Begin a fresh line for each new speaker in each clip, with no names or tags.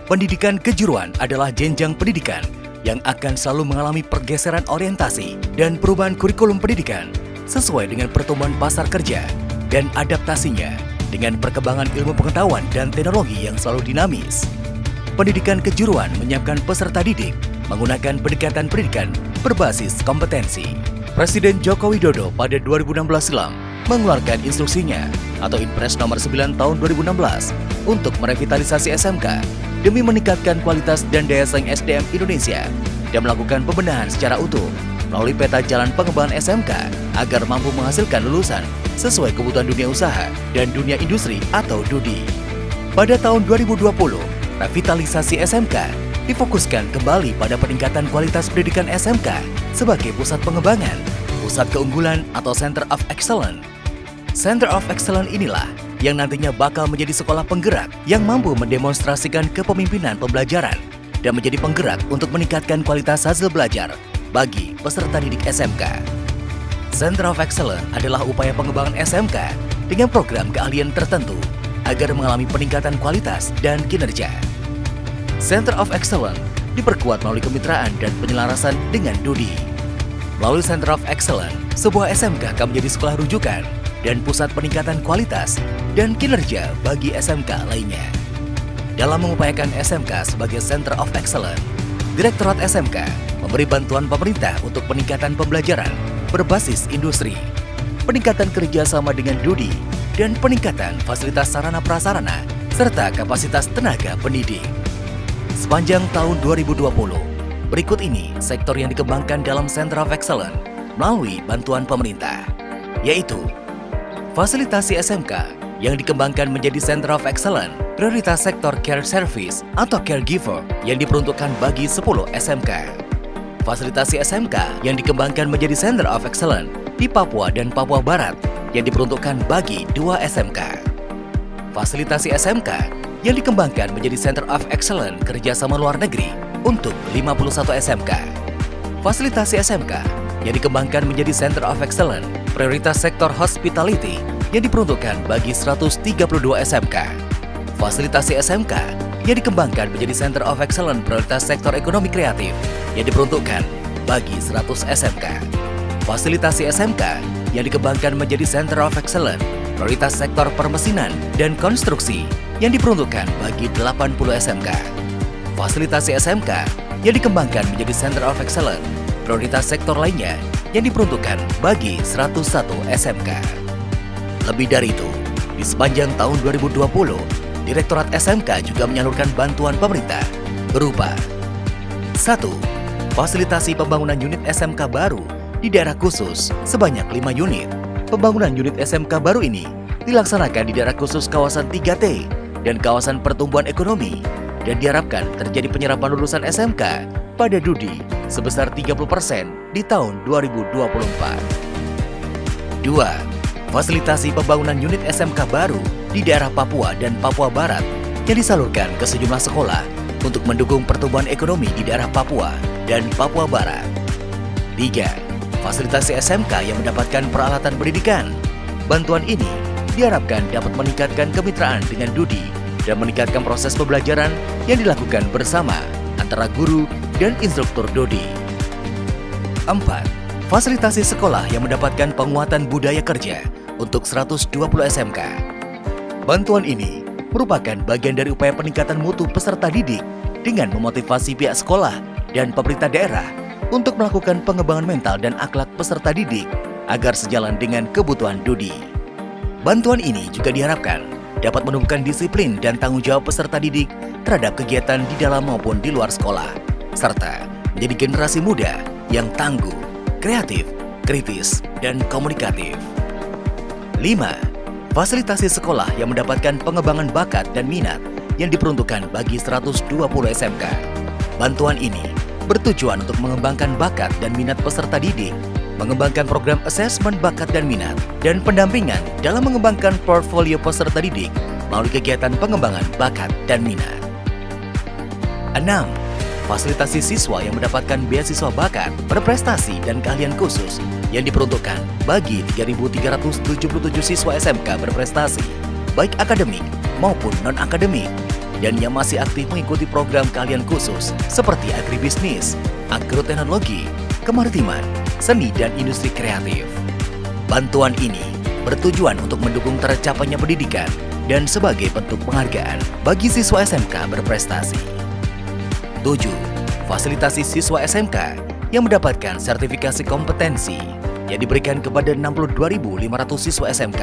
Pendidikan kejuruan adalah jenjang pendidikan yang akan selalu mengalami pergeseran orientasi dan perubahan kurikulum pendidikan sesuai dengan pertumbuhan pasar kerja dan adaptasinya dengan perkembangan ilmu pengetahuan dan teknologi yang selalu dinamis. Pendidikan kejuruan menyiapkan peserta didik menggunakan pendekatan pendidikan berbasis kompetensi. Presiden Joko Widodo pada 2016 silam mengeluarkan instruksinya atau Inpres nomor 9 tahun 2016 untuk merevitalisasi SMK demi meningkatkan kualitas dan daya saing SDM Indonesia dan melakukan pembenahan secara utuh melalui peta jalan pengembangan SMK agar mampu menghasilkan lulusan sesuai kebutuhan dunia usaha dan dunia industri atau DUDI. Pada tahun 2020, revitalisasi SMK difokuskan kembali pada peningkatan kualitas pendidikan SMK sebagai pusat pengembangan, pusat keunggulan atau Center of Excellence. Center of Excellence inilah yang nantinya bakal menjadi sekolah penggerak yang mampu mendemonstrasikan kepemimpinan pembelajaran dan menjadi penggerak untuk meningkatkan kualitas hasil belajar bagi peserta didik SMK. Center of Excellence adalah upaya pengembangan SMK dengan program keahlian tertentu agar mengalami peningkatan kualitas dan kinerja. Center of Excellence diperkuat melalui kemitraan dan penyelarasan dengan DUDI. Melalui Center of Excellence, sebuah SMK akan menjadi sekolah rujukan dan pusat peningkatan kualitas dan kinerja bagi SMK lainnya. Dalam mengupayakan SMK sebagai Center of Excellence, Direktorat SMK memberi bantuan pemerintah untuk peningkatan pembelajaran berbasis industri, peningkatan kerjasama dengan DUDI, dan peningkatan fasilitas sarana prasarana serta kapasitas tenaga pendidik. Sepanjang tahun 2020, berikut ini sektor yang dikembangkan dalam Center of Excellence melalui bantuan pemerintah, yaitu fasilitasi SMK yang dikembangkan menjadi Center of Excellence, prioritas sektor care service atau caregiver yang diperuntukkan bagi 10 SMK. Fasilitasi SMK yang dikembangkan menjadi Center of Excellence di Papua dan Papua Barat yang diperuntukkan bagi 2 SMK. Fasilitasi SMK yang dikembangkan menjadi Center of Excellence kerjasama luar negeri untuk 51 SMK. Fasilitasi SMK yang dikembangkan menjadi Center of Excellence prioritas sektor hospitality yang diperuntukkan bagi 132 SMK. Fasilitasi SMK yang dikembangkan menjadi Center of Excellence prioritas sektor ekonomi kreatif yang diperuntukkan bagi 100 SMK. Fasilitasi SMK yang dikembangkan menjadi Center of Excellence prioritas sektor permesinan dan konstruksi yang diperuntukkan bagi 80 SMK. Fasilitasi SMK yang dikembangkan menjadi Center of Excellence prioritas sektor lainnya yang diperuntukkan bagi 101 SMK. Lebih dari itu, di sepanjang tahun 2020, Direktorat SMK juga menyalurkan bantuan pemerintah berupa 1. Fasilitasi pembangunan unit SMK baru di daerah khusus sebanyak 5 unit. Pembangunan unit SMK baru ini dilaksanakan di daerah khusus kawasan 3T dan kawasan pertumbuhan ekonomi dan diharapkan terjadi penyerapan lulusan SMK pada DUDI sebesar 30% di tahun 2024. 2. Fasilitasi pembangunan unit SMK baru di daerah Papua dan Papua Barat yang disalurkan ke sejumlah sekolah untuk mendukung pertumbuhan ekonomi di daerah Papua dan Papua Barat. 3. Fasilitasi SMK yang mendapatkan peralatan pendidikan. Bantuan ini diharapkan dapat meningkatkan kemitraan dengan DUDI dan meningkatkan proses pembelajaran yang dilakukan bersama antara guru dan instruktur DUDI. 4. Fasilitasi sekolah yang mendapatkan penguatan budaya kerja untuk 120 SMK. Bantuan ini merupakan bagian dari upaya peningkatan mutu peserta didik dengan memotivasi pihak sekolah dan pemerintah daerah untuk melakukan pengembangan mental dan akhlak peserta didik agar sejalan dengan kebutuhan DUDI. Bantuan ini juga diharapkan dapat menumbuhkan disiplin dan tanggung jawab peserta didik terhadap kegiatan di dalam maupun di luar sekolah, serta menjadi generasi muda yang tangguh, kreatif, kritis, dan komunikatif. 5. Fasilitasi sekolah yang mendapatkan pengembangan bakat dan minat yang diperuntukkan bagi 120 SMK. Bantuan ini bertujuan untuk mengembangkan bakat dan minat peserta didik, mengembangkan program asesmen bakat dan minat, dan pendampingan dalam mengembangkan portfolio peserta didik melalui kegiatan pengembangan bakat dan minat. 6. Fasilitasi siswa yang mendapatkan beasiswa bakat, berprestasi, dan keahlian khusus yang diperuntukkan bagi 3.377 siswa SMK berprestasi, baik akademik maupun non-akademik, dan yang masih aktif mengikuti program keahlian khusus seperti agribisnis, agroteknologi, kemaritiman, seni dan industri kreatif. Bantuan ini bertujuan untuk mendukung tercapainya pendidikan dan sebagai bentuk penghargaan bagi siswa SMK berprestasi. 7. Fasilitasi siswa SMK yang mendapatkan sertifikasi kompetensi yang diberikan kepada 62.500 siswa SMK.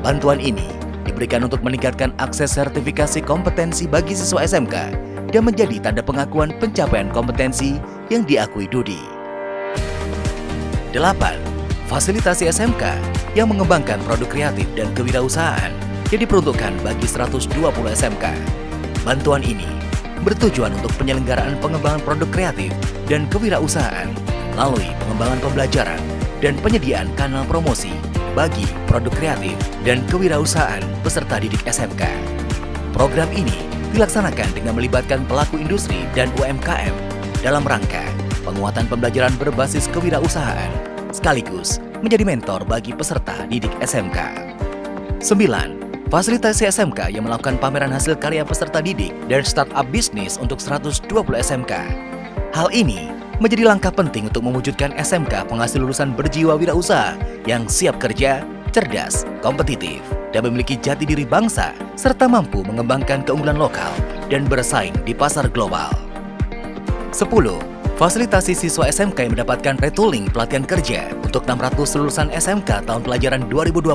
Bantuan ini diberikan untuk meningkatkan akses sertifikasi kompetensi bagi siswa SMK dan menjadi tanda pengakuan pencapaian kompetensi yang diakui DUDI. 8. Fasilitasi SMK yang mengembangkan produk kreatif dan kewirausahaan yang diperuntukkan bagi 120 SMK. Bantuan ini bertujuan untuk penyelenggaraan pengembangan produk kreatif dan kewirausahaan melalui pengembangan pembelajaran dan penyediaan kanal promosi bagi produk kreatif dan kewirausahaan peserta didik SMK. Program ini dilaksanakan dengan melibatkan pelaku industri dan UMKM dalam rangka penguatan pembelajaran berbasis kewirausahaan sekaligus menjadi mentor bagi peserta didik SMK. 9. Fasilitasi SMK yang melakukan pameran hasil karya peserta didik dan startup bisnis untuk 120 SMK. Hal ini menjadi langkah penting untuk mewujudkan SMK penghasil lulusan berjiwa wirausaha yang siap kerja, cerdas, kompetitif, dan memiliki jati diri bangsa, serta mampu mengembangkan keunggulan lokal dan bersaing di pasar global. 10. Fasilitasi siswa SMK yang mendapatkan retooling pelatihan kerja untuk 600 lulusan SMK tahun pelajaran 2020.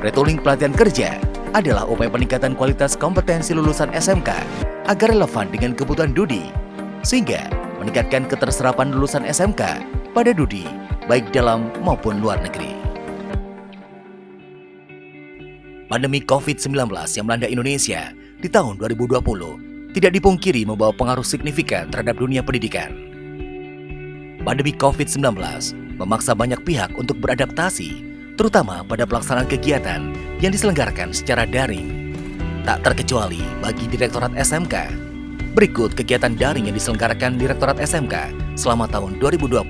Retooling pelatihan kerja adalah upaya peningkatan kualitas kompetensi lulusan SMK agar relevan dengan kebutuhan DUDI, sehingga meningkatkan keterserapan lulusan SMK pada DUDI, baik dalam maupun luar negeri. Pandemi COVID-19 yang melanda Indonesia di tahun 2020 tidak dipungkiri membawa pengaruh signifikan terhadap dunia pendidikan. Pandemi COVID-19 memaksa banyak pihak untuk beradaptasi, terutama pada pelaksanaan kegiatan yang diselenggarakan secara daring. Tak terkecuali bagi Direktorat SMK. Berikut kegiatan daring yang diselenggarakan Direktorat SMK selama tahun 2020.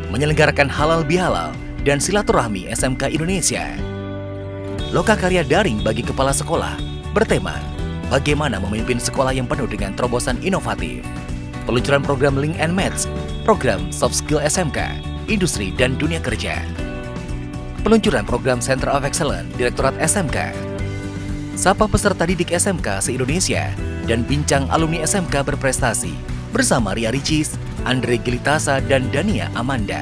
Menyelenggarakan halal bihalal dan silaturahmi SMK Indonesia. Lokakarya daring bagi kepala sekolah bertema bagaimana memimpin sekolah yang penuh dengan terobosan inovatif. Peluncuran program Link and Match, program Soft Skill SMK, Industri dan Dunia Kerja. Peluncuran program Center of Excellence Direktorat SMK. Sapa peserta didik SMK se-Indonesia dan bincang alumni SMK berprestasi bersama Ria Ricis, Andre Gilitasa, dan Dania Amanda.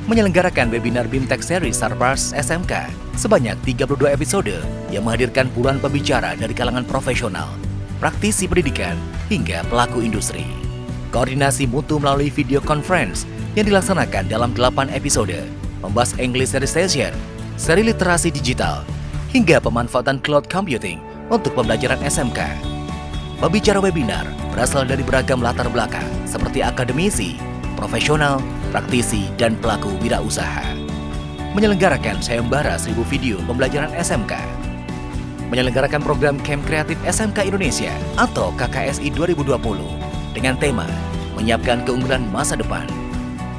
Menyelenggarakan webinar BIMTech Series Starburst SMK sebanyak 32 episode yang menghadirkan puluhan pembicara dari kalangan profesional, praktisi pendidikan, hingga pelaku industri. Koordinasi mutu melalui video conference yang dilaksanakan dalam 8 episode membahas English Recitation, seri literasi digital, hingga pemanfaatan cloud computing untuk pembelajaran SMK. Pembicara webinar berasal dari beragam latar belakang seperti akademisi, profesional, praktisi, dan pelaku wirausaha. Menyelenggarakan sayembara 1000 video pembelajaran SMK. Menyelenggarakan program Camp Kreatif SMK Indonesia atau KKSI 2020 dengan tema menyiapkan keunggulan masa depan.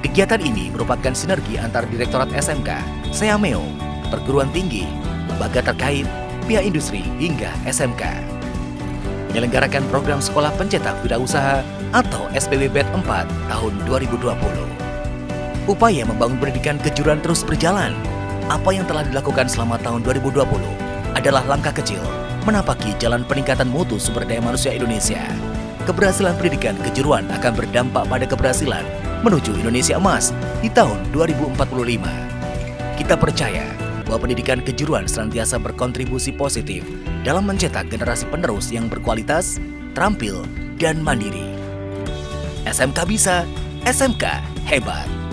Kegiatan ini merupakan sinergi antar Direktorat SMK, Seameo, perguruan tinggi, lembaga terkait, pihak industri, hingga SMK. Menyelenggarakan program Sekolah Pencetak Wirausaha atau SPWBET 4 tahun 2020. Upaya membangun pendidikan kejuruan terus berjalan. Apa yang telah dilakukan selama tahun 2020 adalah langkah kecil menapaki jalan peningkatan mutu sumber daya manusia Indonesia. Keberhasilan pendidikan kejuruan akan berdampak pada keberhasilan menuju Indonesia Emas di tahun 2045. Kita percaya bahwa pendidikan kejuruan senantiasa berkontribusi positif dalam mencetak generasi penerus yang berkualitas, terampil, dan mandiri. SMK bisa, SMK hebat.